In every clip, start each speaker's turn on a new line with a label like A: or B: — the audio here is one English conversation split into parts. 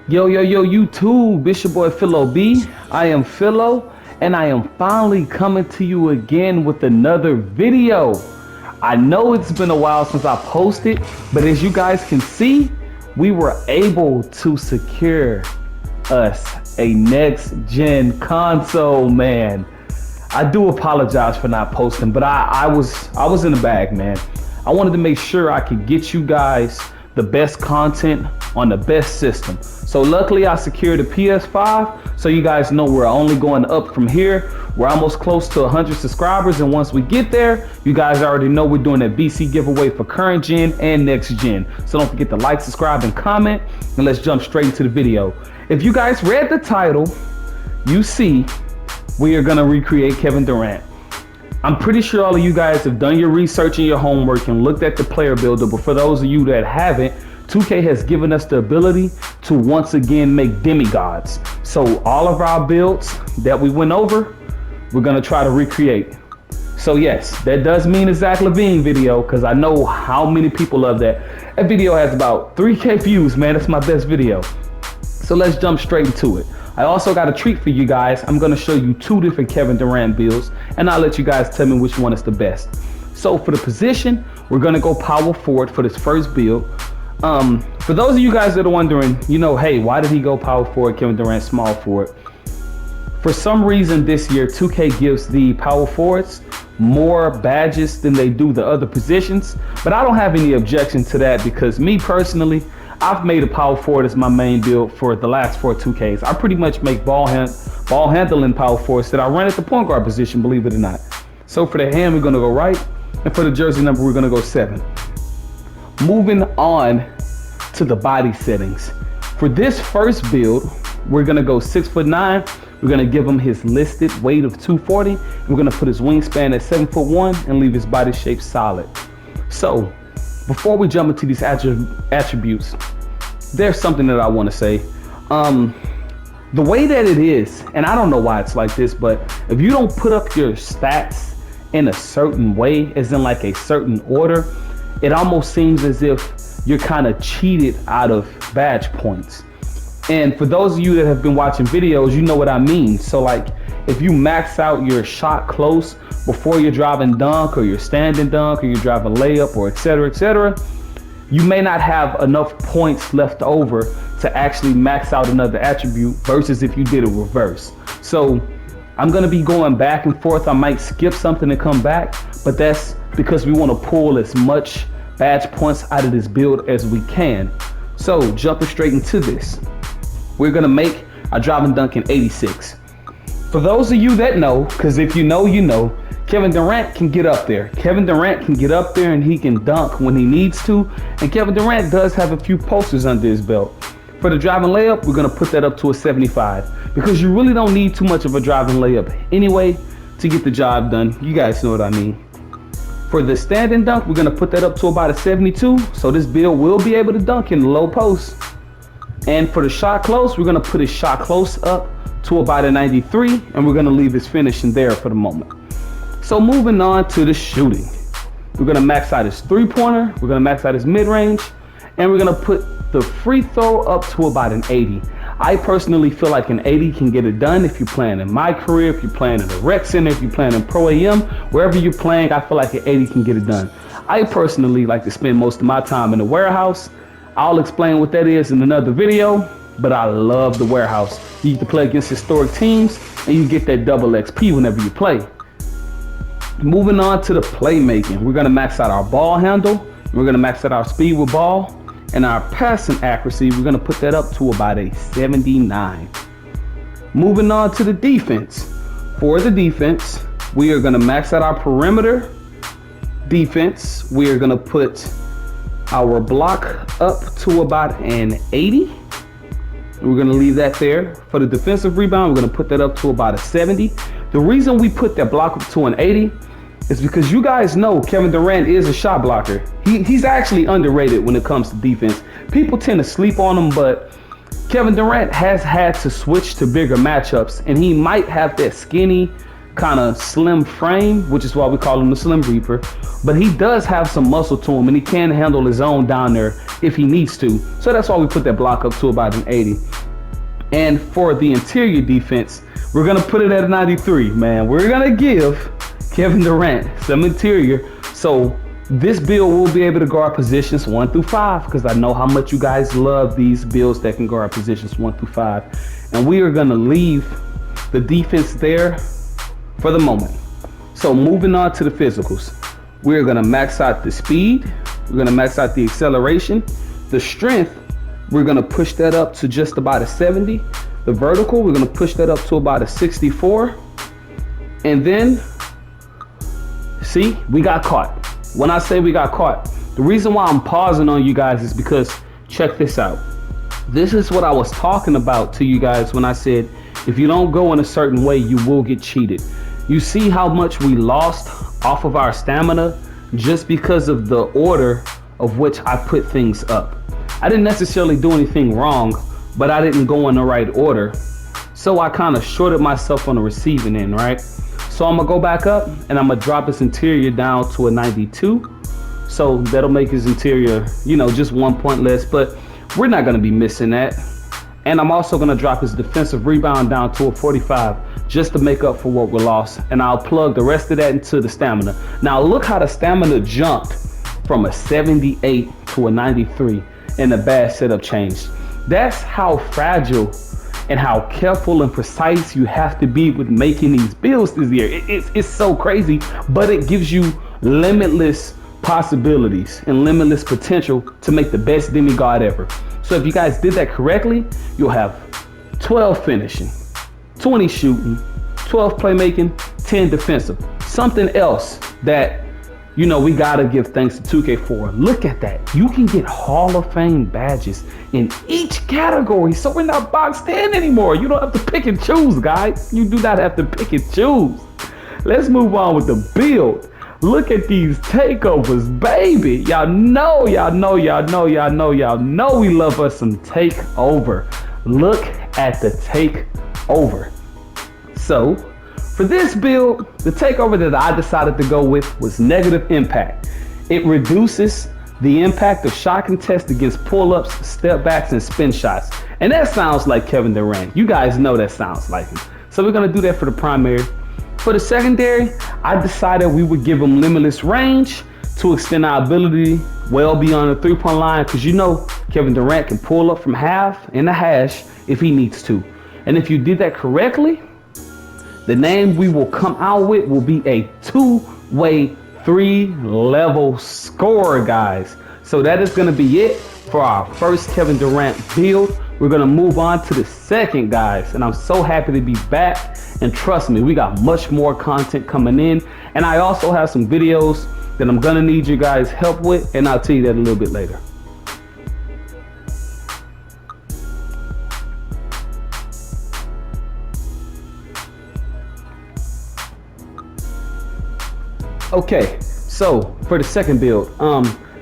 A: Yo, yo, yo, YouTube, it's your boy Philo B. I am Philo, and I am finally coming to you again with another video. I know it's been a while since I posted, but as you guys can see, we were able to secure us a next gen console, man. I do apologize for not posting, but I was in the bag, man. I wanted to make sure I could get you guys the best content on the best system. So luckily I secured a PS5, so you guys know we're only going up from here. We're almost close to 100 subscribers, and once we get there, you guys already know we're doing a BC giveaway for current gen and next gen. So don't forget to like, subscribe, and comment, and let's jump straight into the video. If you guys read the title, you see we are gonna recreate Kevin Durant. I'm pretty sure all of you guys have done your research and your homework and looked at the player builder, but for those of you that haven't, 2K has given us the ability to once again make demigods. So all of our builds that we went over, we're gonna try to recreate. So yes, that does mean a Zach LaVine video, because I know how many people love that. That video has about 3K views, man. It's my best video. So let's jump straight into it. I also got a treat for you guys. I'm gonna show you two different Kevin Durant builds, and I'll let you guys tell me which one is the best. So for the position, we're gonna go power forward for this first build. For those of you guys that are wondering, hey, why did he go power forward, Kevin Durant small forward? For some reason this year, 2K gives the power forwards more badges than they do the other positions, but I don't have any objection to that, because me personally, I've made a power forward as my main build for the last 4 2Ks. I pretty much make ball handling power forwards that I run at the point guard position, believe it or not. So for the hand, we're gonna go right, and for the jersey number, we're gonna go 7. Moving on to the body settings. For this first build, we're gonna go 6'9". We're gonna give him his listed weight of 240. We're gonna put his wingspan at 7'1" and leave his body shape solid. So before we jump into these attributes, there's something that I want to say. The way that it is, and I don't know why it's like this, but if you don't put up your stats in a certain way, as in like a certain order, it almost seems as if you're kind of cheated out of badge points. And for those of you that have been watching videos, you know what I mean. So like, if you max out your shot close before you're driving dunk, or you're standing dunk, or you're driving layup, or etc., you may not have enough points left over to actually max out another attribute versus if you did a reverse. So I'm gonna be going back and forth. I might skip something and come back, but that's because we want to pull as much badge points out of this build as we can. So jumping straight into this, we're gonna make our driving dunk in 86. For those of you that know, because if you know, you know, Kevin Durant can get up there. Kevin Durant can get up there and he can dunk when he needs to. And Kevin Durant does have a few posters under his belt. For the driving layup, we're gonna put that up to a 75, because you really don't need too much of a driving layup anyway to get the job done. You guys know what I mean. For the standing dunk, we're gonna put that up to about a 72. So this build will be able to dunk in the low post. And for the shot close, we're gonna put his shot close up to about a 93, and we're gonna leave his finishing there for the moment. So moving on to the shooting, we're gonna max out his 3-pointer, we're gonna max out his mid-range, and we're gonna put the free throw up to about an 80. I personally feel like an 80 can get it done if you're playing in my career, if you're playing in the rec center, if you're playing in Pro AM, wherever you're playing, I feel like an 80 can get it done. I personally like to spend most of my time in the warehouse. I'll explain what that is in another video, but I love the warehouse. You get to play against historic teams, and you get that double XP whenever you play. Moving on to the playmaking, we're gonna max out our ball handle, we're gonna max out our speed with ball, and our passing accuracy, we're gonna put that up to about a 79. Moving on to the defense. For the defense, we are gonna max out our perimeter defense. We are gonna put our block up to about an 80. We're gonna leave that there. For the defensive rebound, we're gonna put that up to about a 70. The reason we put that block up to an 80 is because you guys know Kevin Durant is a shot blocker. He's actually underrated when it comes to defense. People tend to sleep on him, but Kevin Durant has had to switch to bigger matchups, and he might have that skinny kind of slim frame, which is why we call him the Slim Reaper. But he does have some muscle to him, and he can handle his own down there if he needs to. So that's why we put that block up to about an 80. And for the interior defense, we're going to put it at a 93, man. We're going to give Kevin Durant some interior. So this build will be able to guard positions 1 through 5, because I know how much you guys love these builds that can guard positions 1 through 5. And we are going to leave the defense there for the moment. So moving on to the physicals, we're going to max out the speed. We're going to max out the acceleration. The strength, we're going to push that up to just about a 70. The vertical, we're going to push that up to about a 64. And then, see, we got caught. When I say we got caught, the reason why I'm pausing on you guys is because check this out. This is what I was talking about to you guys when I said, if you don't go in a certain way, you will get cheated. You see how much we lost off of our stamina just because of the order of which I put things up. I didn't necessarily do anything wrong, but I didn't go in the right order. So I kind of shorted myself on the receiving end, right? So I'm gonna go back up and I'm gonna drop his interior down to a 92. So that'll make his interior, you know, just 1 point less, but we're not gonna be missing that. And I'm also gonna drop his defensive rebound down to a 45 just to make up for what we lost. And I'll plug the rest of that into the stamina. Now look how the stamina jumped from a 78 to a 93 and the bad setup changed. That's how fragile and how careful and precise you have to be with making these builds this year. It's so crazy, but it gives you limitless possibilities and limitless potential to make the best demigod ever. So if you guys did that correctly, you'll have 12 finishing, 20 shooting, 12 playmaking, 10 defensive. Something else that, you know, we gotta give thanks to 2K for. Look at that. You can get Hall of Fame badges in each category. So we're not boxed in anymore. You don't have to pick and choose, guys. You do not have to pick and choose. Let's move on with the build. Look at these takeovers, baby. Y'all know we love us some takeover. Look at the takeover. So for this build, the takeover that I decided to go with was negative impact. It reduces the impact of shot contest against pull-ups, step backs, and spin shots. And that sounds like Kevin Durant. You guys know that sounds like him. So we're gonna do that for the primary. For the secondary, I decided we would give him limitless range to extend our ability well beyond the three-point line, because you know Kevin Durant can pull up from half in the hash if he needs to. And if you did that correctly, the name we will come out with will be a two-way 3-level scorer, guys. So that is going to be it for our first Kevin Durant build. We're going to move on to the second, guys. And I'm so happy to be back. And trust me, we got much more content coming in. And I also have some videos that I'm going to need you guys' help with. And I'll tell you that a little bit later. Okay, so for the second build,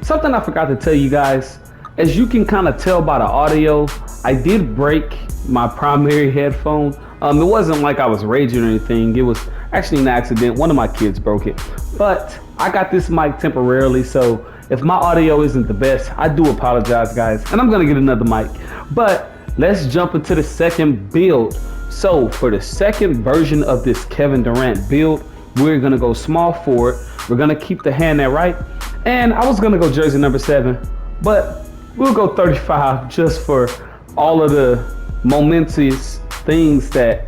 A: something I forgot to tell you guys, as you can kind of tell by the audio, I did break my primary headphone. It wasn't like I was raging or anything. It was actually an accident. One of my kids broke it, but I got this mic temporarily. So if my audio isn't the best, I do apologize, guys, and I'm gonna get another mic. But let's jump into the second build. So for the second version of this Kevin Durant build, we're gonna go small forward. We're gonna keep the hand at right. And I was gonna go jersey number 7, but we'll go 35 just for all of the momentous things that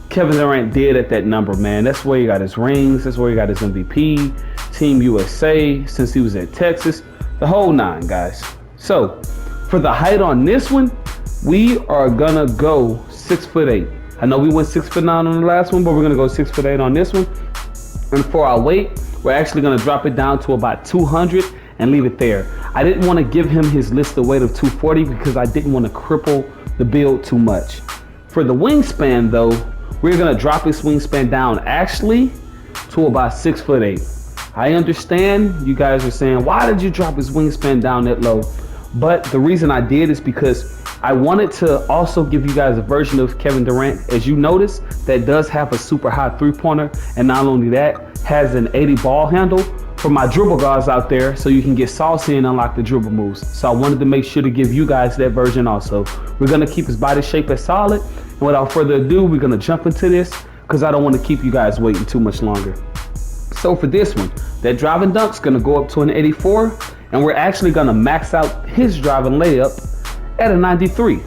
A: Kevin Durant did at that number, man. That's where he got his rings. That's where he got his MVP, Team USA, since he was at Texas, the whole 9, guys. So for the height on this one, we are gonna go 6'8". I know we went 6'9" on the last one, but we're gonna go 6'8" on this one. And for our weight, we're actually gonna drop it down to about 200 and leave it there. I didn't want to give him his listed weight of 240 because I didn't want to cripple the build too much. For the wingspan though, we're gonna drop his wingspan down actually to about 6'8". I understand you guys are saying, why did you drop his wingspan down that low? But the reason I did is because I wanted to also give you guys a version of Kevin Durant, as you notice, that does have a super high three-pointer, and not only that, has an 80 ball handle for my dribble guards out there, so you can get saucy and unlock the dribble moves. So I wanted to make sure to give you guys that version also. We're gonna keep his body shape as solid, and without further ado, we're gonna jump into this because I don't want to keep you guys waiting too much longer. So for this one, that driving dunk's gonna go up to an 84, and we're actually gonna max out his driving layup at a 93.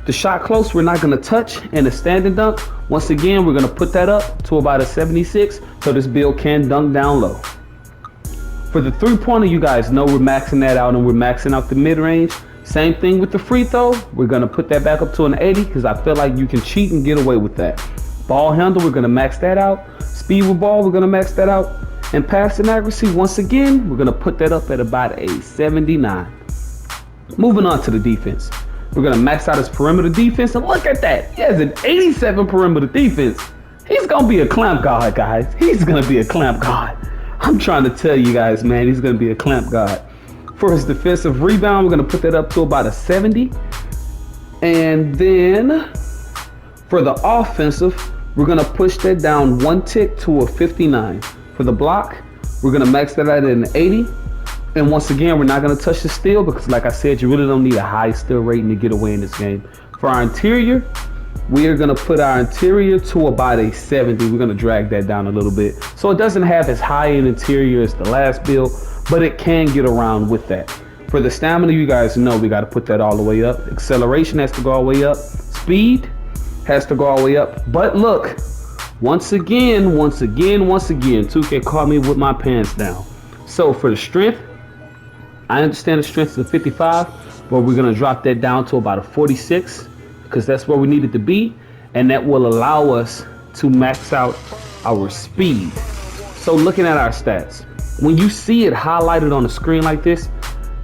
A: The shot close we're not gonna touch, and the standing dunk, once again, we're gonna put that up to about a 76 so this build can dunk down low. For the three-pointer, you guys know we're maxing that out, and we're maxing out the mid-range. Same thing with the free throw. We're gonna put that back up to an 80 because I feel like you can cheat and get away with that. Ball handle, we're gonna max that out. Speed with ball, we're gonna max that out. And passing accuracy, once again, we're gonna put that up at about a 79. Moving on to the defense. We're gonna max out his perimeter defense, and look at that. He has an 87 perimeter defense. He's gonna be a clamp guard, guys. He's gonna be a clamp guard. I'm trying to tell you guys, man, he's gonna be a clamp guard. For his defensive rebound, we're gonna put that up to about a 70. And then for the offensive, we're gonna push that down one tick to a 59. For the block, we're gonna max that out at an 80. And once again, we're not gonna touch the steal because, like I said, you really don't need a high steal rating to get away in this game. For our interior, we are gonna put our interior to about a 70. We're gonna drag that down a little bit. So it doesn't have as high an interior as the last build, but it can get around with that. For the stamina, you guys know we gotta put that all the way up. Acceleration has to go all the way up. Speed has to go all the way up. But look, once again, 2K caught me with my pants down. So for the strength, I understand the strength is a 55, but we're gonna drop that down to about a 46 because that's where we need it to be, and that will allow us to max out our speed. So looking at our stats, when you see it highlighted on the screen like this,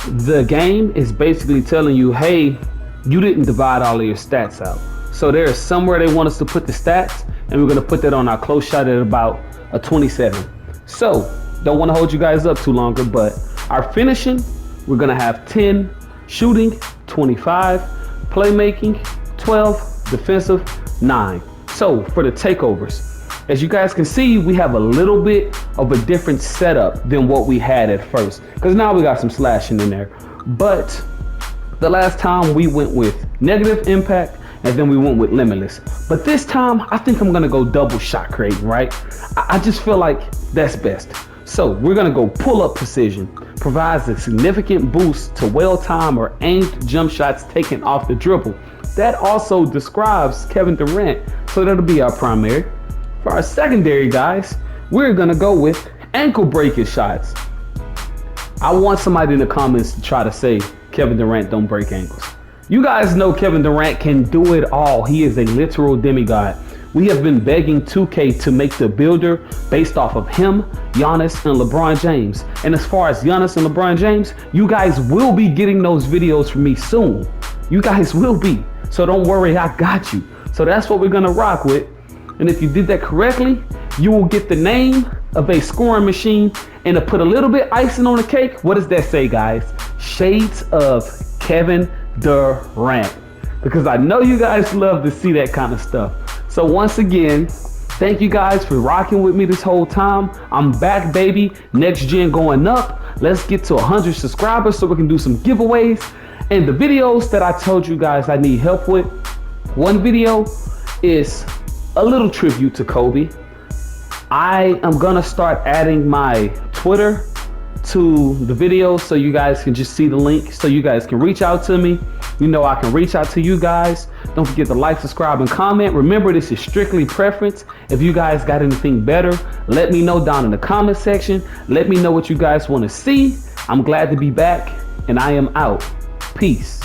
A: the game is basically telling you, hey, you didn't divide all of your stats out. So there is somewhere they want us to put the stats, and we're gonna put that on our close shot at about a 27. So don't want to hold you guys up too longer, but our finishing, we're gonna have 10, shooting 25, playmaking 12, defensive 9. So for the takeovers, as you guys can see, we have a little bit of a different setup than what we had at first, because now we got some slashing in there. But the last time we went with negative impact, and then we went with limitless. But this time, I think I'm gonna go double shot creating, right? I just feel like that's best. So we're gonna go pull-up precision. Provides a significant boost to well-timed or aimed jump shots taken off the dribble. That also describes Kevin Durant, so that'll be our primary. For our secondary, guys, we're gonna go with ankle breaking shots. I want somebody in the comments to try to say Kevin Durant don't break ankles. You guys know Kevin Durant can do it all. He is a literal demigod. We have been begging 2K to make the builder based off of him, Giannis, and LeBron James. And as far as Giannis and LeBron James, you guys will be getting those videos from me soon. You guys will be. So don't worry, I got you. So that's what we're gonna rock with. And if you did that correctly, you will get the name of a scoring machine, and to put a little bit icing on the cake, what does that say, guys? Shades of Kevin Durant. Because I know you guys love to see that kind of stuff. So once again, thank you guys for rocking with me this whole time. I'm back, baby. Next gen going up. Let's get to 100 subscribers so we can do some giveaways. And the videos that I told you guys I need help with, one video is a little tribute to Kobe. I am gonna start adding my Twitter to the video so you guys can just see the link, so you guys can reach out to me. You know I can reach out to you guys. Don't forget to like, subscribe, and comment. Remember, this is strictly preference. If you guys got anything better, let me know down in the comment section. Let me know what you guys want to see. I'm glad to be back, and I am out. Peace.